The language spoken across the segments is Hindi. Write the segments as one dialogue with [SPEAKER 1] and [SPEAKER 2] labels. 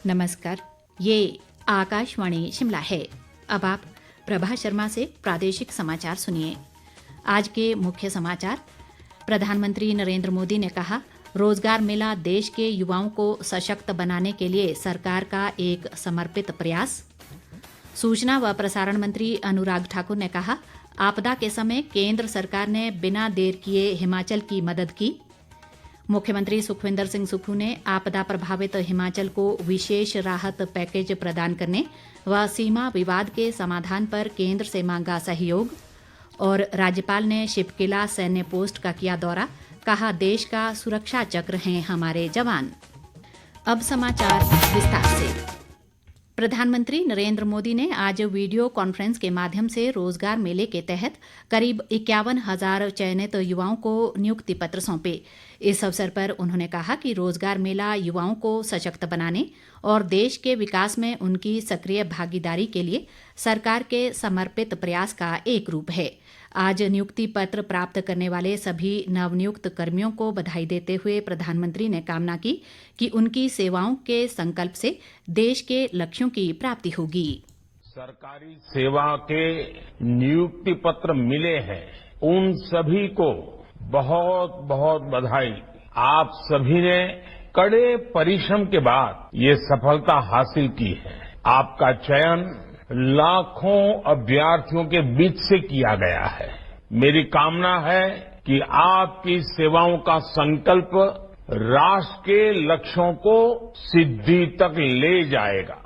[SPEAKER 1] नमस्कार, ये आकाशवाणी शिमला है। अब आप प्रभा शर्मा से प्रादेशिक समाचार सुनिए। आज के मुख्य समाचार। प्रधानमंत्री नरेंद्र मोदी ने कहा, रोजगार मेला देश के युवाओं को सशक्त बनाने के लिए सरकार का एक समर्पित प्रयास। सूचना व प्रसारण मंत्री अनुराग ठाकुर ने कहा, आपदा के समय केंद्र सरकार ने बिना देर किए हिमाचल की मदद की। मुख्यमंत्री सुखविंदर सिंह सुक्खू ने आपदा प्रभावित हिमाचल को विशेष राहत पैकेज प्रदान करने व सीमा विवाद के समाधान पर केंद्र से मांगा सहयोग। और राज्यपाल ने शिपकिला सैन्य पोस्ट का किया दौरा, कहा देश का सुरक्षा चक्र हैं हमारे जवान। अब समाचार विस्तार से। प्रधानमंत्री नरेंद्र मोदी ने आज वीडियो कॉन्फ्रेंस के माध्यम से रोजगार मेले के तहत करीब 51,000 चयनित युवाओं को नियुक्ति पत्र सौंपे। इस अवसर पर उन्होंने कहा कि रोजगार मेला युवाओं को सशक्त बनाने और देश के विकास में उनकी सक्रिय भागीदारी के लिए सरकार के समर्पित प्रयास का एक रूप है। आज नियुक्ति पत्र प्राप्त करने वाले सभी नवनियुक्त कर्मियों को बधाई देते हुए प्रधानमंत्री ने कामना की कि उनकी सेवाओं के संकल्प से देश के लक्ष्यों की प्राप्ति होगी।
[SPEAKER 2] सरकारी सेवा के नियुक्ति पत्र मिले हैं, उन सभी को बहुत बहुत बधाई। आप सभी ने कड़े परिश्रम के बाद ये सफलता हासिल की है। आपका चयन लाखों अभ्यर्थियों के बीच से किया गया है। मेरी कामना है कि आपकी सेवाओं का संकल्प राष्ट्र के लक्ष्यों को सिद्धि तक ले जाएगा।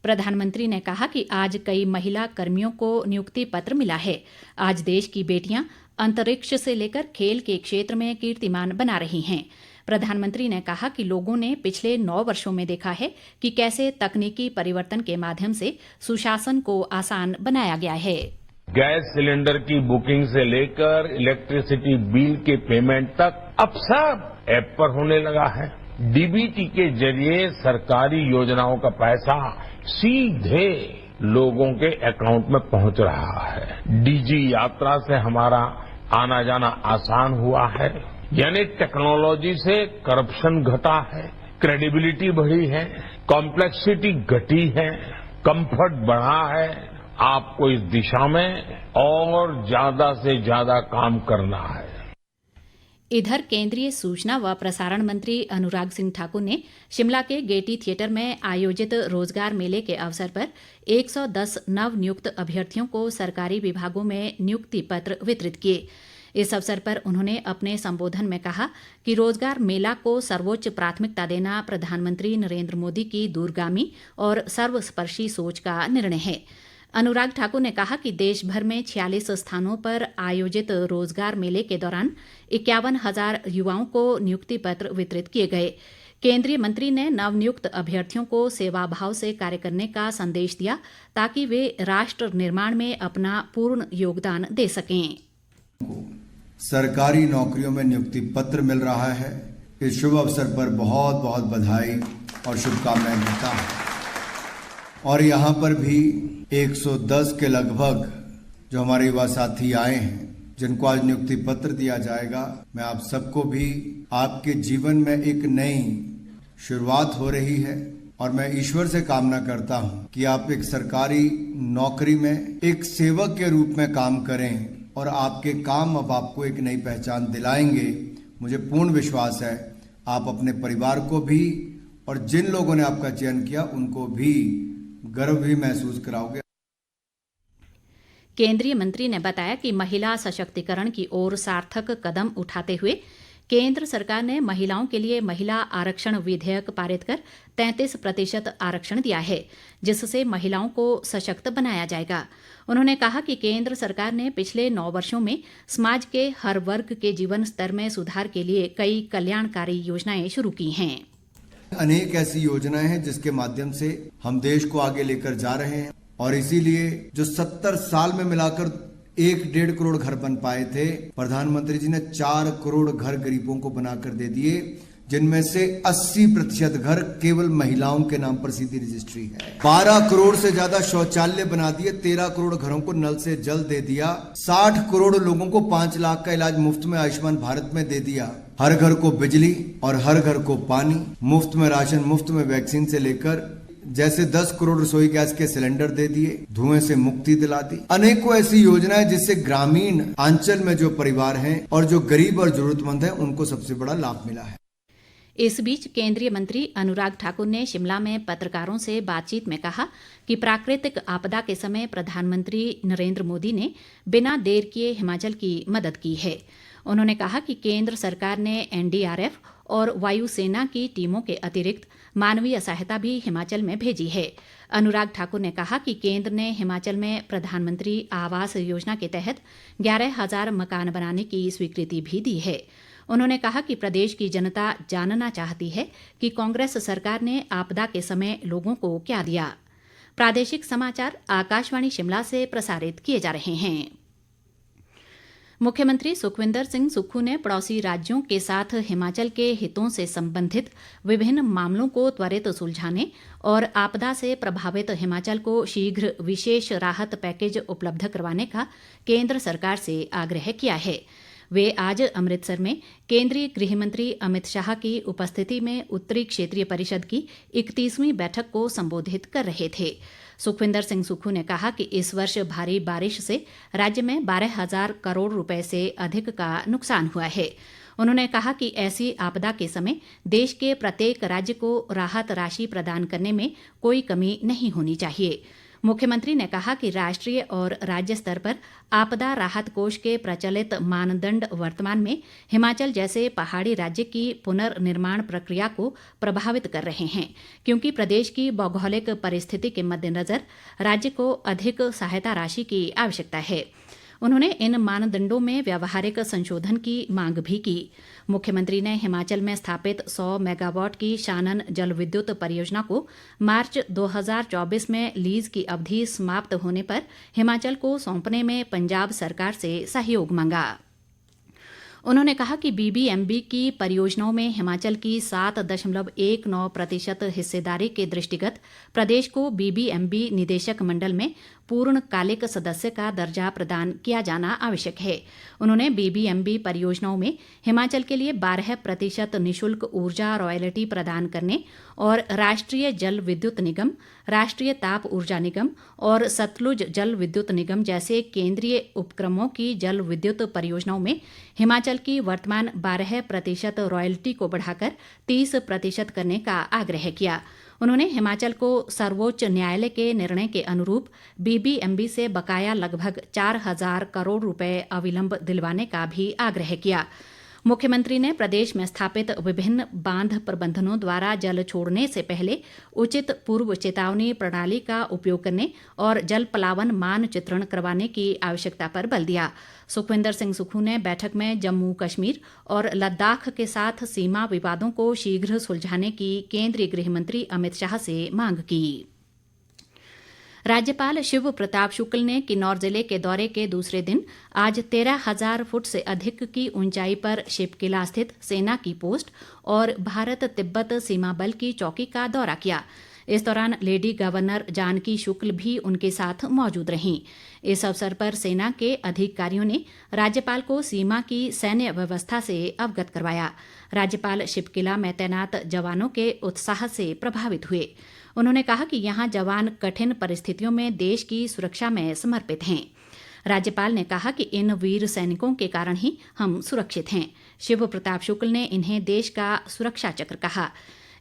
[SPEAKER 1] प्रधानमंत्री ने कहा कि आज कई महिला कर्मियों को नियुक्ति पत्र मिला है। आज देश की बेटियां अंतरिक्ष से लेकर खेल के क्षेत्र में कीर्तिमान बना रही हैं। प्रधानमंत्री ने कहा कि लोगों ने पिछले 9 वर्षों में देखा है कि कैसे तकनीकी परिवर्तन के माध्यम से सुशासन को आसान बनाया गया है।
[SPEAKER 2] गैस सिलेंडर की बुकिंग से लेकर इलेक्ट्रिसिटी बिल के पेमेंट तक अब सब ऐप पर होने लगा है। डीबीटी के जरिए सरकारी योजनाओं का पैसा सीधे लोगों के अकाउंट में पहुंच रहा है। डीजी यात्रा से हमारा आना जाना आसान हुआ है। यानी टेक्नोलॉजी से करप्शन घटा है, क्रेडिबिलिटी बढ़ी है, कॉम्प्लेक्सिटी घटी है, कंफर्ट बढ़ा है। आपको इस दिशा में और ज्यादा से ज्यादा काम करना है।
[SPEAKER 1] इधर केंद्रीय सूचना व प्रसारण मंत्री अनुराग सिंह ठाकुर ने शिमला के गेयटी थिएटर में आयोजित रोजगार मेले के अवसर पर 110 नवनियुक्त अभ्यर्थियों को सरकारी विभागों में नियुक्ति पत्र वितरित किए। इस अवसर पर उन्होंने अपने संबोधन में कहा कि रोजगार मेला को सर्वोच्च प्राथमिकता देना प्रधानमंत्री नरेंद्र मोदी की दूरगामी और सर्वस्पर्शी सोच का निर्णय है। अनुराग ठाकुर ने कहा कि देश भर में 46 स्थानों पर आयोजित रोजगार मेले के दौरान 51,000 युवाओं को नियुक्ति पत्र वितरित किए गए। केंद्रीय मंत्री ने नवनियुक्त अभ्यर्थियों को सेवाभाव से कार्य करने का संदेश दिया ताकि वे राष्ट्र निर्माण में अपना पूर्ण योगदान दे सकें।
[SPEAKER 3] सरकारी नौकरियों में नियुक्ति पत्र मिल रहा है। इस शुभ अवसर पर बहुत बहुत बधाई और शुभकामनाएं देता हूं। और यहाँ पर भी 110 के लगभग जो हमारे युवा साथी आए हैं, जिनको आज नियुक्ति पत्र दिया जाएगा। मैं आप सबको भी, आपके जीवन में एक नई शुरुआत हो रही है और मैं ईश्वर से कामना करता हूं कि आप एक सरकारी नौकरी में एक सेवक के रूप में काम करें और आपके काम अब आपको एक नई पहचान दिलाएंगे। मुझे पूर्ण विश्वास है आप अपने परिवार को भी और जिन लोगों ने आपका चयन किया उनको भी गर्व भी महसूस कराओगे।
[SPEAKER 1] केंद्रीय मंत्री ने बताया कि महिला सशक्तिकरण की ओर सार्थक कदम उठाते हुए केंद्र सरकार ने महिलाओं के लिए महिला आरक्षण विधेयक पारित कर 33% आरक्षण दिया है, जिससे महिलाओं को सशक्त बनाया जाएगा। उन्होंने कहा कि केंद्र सरकार ने पिछले 9 वर्षों में समाज के हर वर्ग के जीवन स्तर में सुधार के लिए कई कल्याणकारी योजनाएं शुरू की हैं।
[SPEAKER 3] अनेक ऐसी योजनाएं हैं जिसके माध्यम से हम देश को आगे लेकर जा रहे हैं और इसीलिए जो 70 साल में मिलाकर 1-1.5 करोड़ घर बन पाए थे, प्रधानमंत्री जी ने 4 करोड़ घर गरीबों को बनाकर दे दिए, जिनमें से 80% घर केवल महिलाओं के नाम पर सीधी रजिस्ट्री है। 12 करोड़ से ज्यादा शौचालय बना दिए, 13 करोड़ घरों को नल से जल दे दिया, 60 करोड़ लोगों को 5 लाख का इलाज मुफ्त में आयुष्मान भारत में दे दिया। हर घर को बिजली और हर घर को पानी, मुफ्त में राशन, मुफ्त में वैक्सीन से लेकर जैसे 10 करोड़ रसोई गैस के सिलेंडर दे दिए, धुएं से मुक्ति दिला दी। अनेकों ऐसी योजनाएं जिससे ग्रामीण अंचल में जो परिवार हैं और जो गरीब और जरूरतमंद हैं उनको सबसे बड़ा लाभ मिला है।
[SPEAKER 1] इस बीच केंद्रीय मंत्री अनुराग ठाकुर ने शिमला में पत्रकारों से बातचीत में कहा कि प्राकृतिक आपदा के समय प्रधानमंत्री नरेंद्र मोदी ने बिना देर किए हिमाचल की मदद की है। उन्होंने कहा कि केंद्र सरकार ने एनडीआरएफ और वायुसेना की टीमों के अतिरिक्त मानवीय सहायता भी हिमाचल में भेजी है। अनुराग ठाकुर ने कहा कि केंद्र ने हिमाचल में प्रधानमंत्री आवास योजना के तहत 11,000 मकान बनाने की स्वीकृति भी दी है। उन्होंने कहा कि प्रदेश की जनता जानना चाहती है कि कांग्रेस सरकार ने आपदा के समय लोगों को क्या दिया। प्रादेशिक समाचार आकाशवाणी शिमला से प्रसारित किए जा रहे हैं। मुख्यमंत्री सुखविंदर सिंह सुक्खू ने पड़ोसी राज्यों के साथ हिमाचल के हितों से संबंधित विभिन्न मामलों को त्वरित सुलझाने और आपदा से प्रभावित हिमाचल को शीघ्र विशेष राहत पैकेज उपलब्ध करवाने का केंद्र सरकार से आग्रह किया है। वे आज अमृतसर में केंद्रीय गृह मंत्री अमित शाह की उपस्थिति में उत्तरी क्षेत्रीय परिषद की 31वीं बैठक को संबोधित कर रहे थे। सुखविंदर सिंह सुक्खू ने कहा कि इस वर्ष भारी बारिश से राज्य में 12,000 करोड़ रुपए से अधिक का नुकसान हुआ है। उन्होंने कहा कि ऐसी आपदा के समय देश के प्रत्येक राज्य को राहत राशि प्रदान करने में कोई कमी नहीं होनी चाहिए। मुख्यमंत्री ने कहा कि राष्ट्रीय और राज्य स्तर पर आपदा राहत कोष के प्रचलित मानदंड वर्तमान में हिमाचल जैसे पहाड़ी राज्य की पुनर्निर्माण प्रक्रिया को प्रभावित कर रहे हैं, क्योंकि प्रदेश की भौगोलिक परिस्थिति के मद्देनजर राज्य को अधिक सहायता राशि की आवश्यकता है। उन्होंने इन मानदंडों में व्यावहारिक संशोधन की मांग भी की। मुख्यमंत्री ने हिमाचल में स्थापित 100 मेगावाट की शानन जल विद्युत परियोजना को मार्च 2024 में लीज की अवधि समाप्त होने पर हिमाचल को सौंपने में पंजाब सरकार से सहयोग मांगा। उन्होंने कहा कि बीबीएमबी की परियोजनाओं में हिमाचल की 7.19% हिस्सेदारी के दृष्टिगत प्रदेश को बीबीएमबी निदेशक मंडल में पूर्णकालिक सदस्य का दर्जा प्रदान किया जाना आवश्यक है। उन्होंने बीबीएमबी परियोजनाओं में हिमाचल के लिए 12% निशुल्क ऊर्जा रॉयल्टी प्रदान करने और राष्ट्रीय जल विद्युत निगम, राष्ट्रीय ताप ऊर्जा निगम और सतलुज जल विद्युत निगम जैसे केंद्रीय उपक्रमों की जल विद्युत परियोजनाओं में हिमाचल की वर्तमान 12% रॉयल्टी को बढ़ाकर 30% करने का आग्रह किया। उन्होंने हिमाचल को सर्वोच्च न्यायालय के निर्णय के अनुरूप बीबीएमबी से बकाया लगभग 4,000 करोड़ रुपए अविलंब दिलवाने का भी आग्रह किया। मुख्यमंत्री ने प्रदेश में स्थापित विभिन्न बांध प्रबंधनों द्वारा जल छोड़ने से पहले उचित पूर्व चेतावनी प्रणाली का उपयोग करने और जल पलावन मानचित्रण करवाने की आवश्यकता पर बल दिया। सुखविंदर सिंह सुक्खू ने बैठक में जम्मू कश्मीर और लद्दाख के साथ सीमा विवादों को शीघ्र सुलझाने की केंद्रीय गृह मंत्री अमित शाह से मांग की। राज्यपाल शिव प्रताप शुक्ल ने किन्नौर जिले के दौरे के दूसरे दिन आज 13,000 फुट से अधिक की ऊंचाई पर शिपकिला स्थित सेना की पोस्ट और भारत तिब्बत सीमा बल की चौकी का दौरा किया। इस दौरान लेडी गवर्नर जानकी शुक्ल भी उनके साथ मौजूद रहीं। इस अवसर पर सेना के अधिकारियों ने राज्यपाल को सीमा की सैन्य व्यवस्था से अवगत करवाया। राज्यपाल शिपकिला में तैनात जवानों के उत्साह से प्रभावित हुए। उन्होंने कहा कि यहाँ जवान कठिन परिस्थितियों में देश की सुरक्षा में समर्पित हैं। राज्यपाल ने कहा कि इन वीर सैनिकों के कारण ही हम सुरक्षित हैं। शिव प्रताप शुक्ल ने इन्हें देश का सुरक्षा चक्र कहा।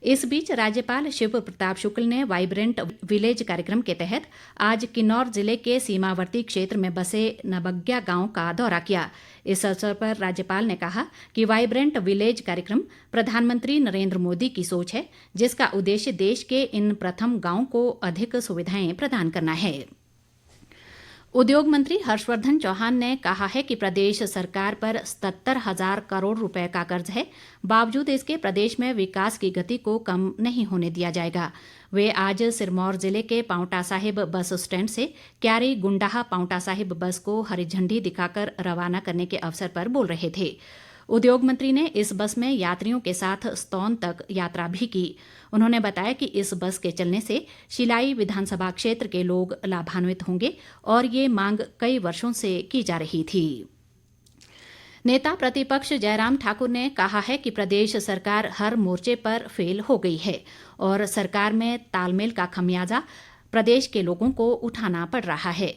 [SPEAKER 1] इस बीच राज्यपाल शिव प्रताप शुक्ल ने वाइब्रेंट विलेज कार्यक्रम के तहत आज किन्नौर जिले के सीमावर्ती क्षेत्र में बसे नबग्या गांव का दौरा किया। इस अवसर पर राज्यपाल ने कहा कि वाइब्रेंट विलेज कार्यक्रम प्रधानमंत्री नरेंद्र मोदी की सोच है, जिसका उद्देश्य देश के इन प्रथम गांवों को अधिक सुविधाएं प्रदान करना है। उद्योग मंत्री हर्षवर्धन चौहान ने कहा है कि प्रदेश सरकार पर 77,000 करोड़ रुपए का कर्ज है, बावजूद इसके प्रदेश में विकास की गति को कम नहीं होने दिया जाएगा। वे आज सिरमौर जिले के पांवटा साहिब बस स्टैंड से क्यारी गुंडाहा पांवटा साहिब बस को हरी झंडी दिखाकर रवाना करने के अवसर पर बोल रहे थे। उद्योग मंत्री ने इस बस में यात्रियों के साथ स्तौन तक यात्रा भी की। उन्होंने बताया कि इस बस के चलने से शिलाई विधानसभा क्षेत्र के लोग लाभान्वित होंगे और ये मांग कई वर्षों से की जा रही थी। नेता प्रतिपक्ष जयराम ठाकुर ने कहा है कि प्रदेश सरकार हर मोर्चे पर फेल हो गई है और सरकार में तालमेल का खमियाजा प्रदेश के लोगों को उठाना पड़ रहा है।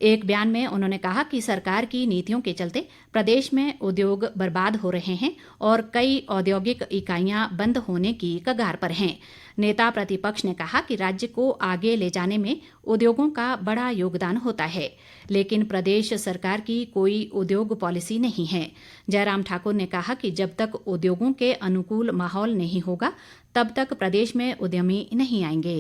[SPEAKER 1] एक बयान में उन्होंने कहा कि सरकार की नीतियों के चलते प्रदेश में उद्योग बर्बाद हो रहे हैं और कई औद्योगिक इकाइयां बंद होने की कगार पर हैं। नेता प्रतिपक्ष ने कहा कि राज्य को आगे ले जाने में उद्योगों का बड़ा योगदान होता है, लेकिन प्रदेश सरकार की कोई उद्योग पॉलिसी नहीं है। जयराम ठाकुर ने कहा कि जब तक उद्योगों के अनुकूल माहौल नहीं होगा तब तक प्रदेश में उद्यमी नहीं आएंगे।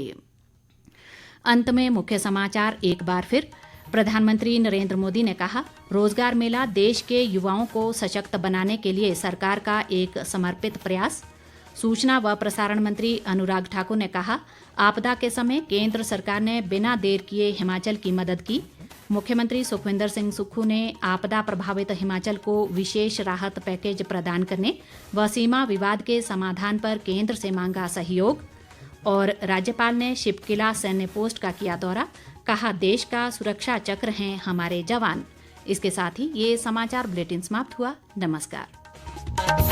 [SPEAKER 1] अंत में मुख्य समाचार एक बार फिर। प्रधानमंत्री नरेंद्र मोदी ने कहा, रोजगार मेला देश के युवाओं को सशक्त बनाने के लिए सरकार का एक समर्पित प्रयास। सूचना व प्रसारण मंत्री अनुराग ठाकुर ने कहा, आपदा के समय केंद्र सरकार ने बिना देर किए हिमाचल की मदद की। मुख्यमंत्री सुखविंदर सिंह सुक्खू ने आपदा प्रभावित हिमाचल को विशेष राहत पैकेज प्रदान करने व सीमा विवाद के समाधान पर केंद्र से मांगा सहयोग। और राज्यपाल ने शिपकिला सैन्य पोस्ट का किया दौरा, कहा देश का सुरक्षा चक्र हैं हमारे जवान। इसके साथ ही ये समाचार बुलेटिन समाप्त हुआ। नमस्कार।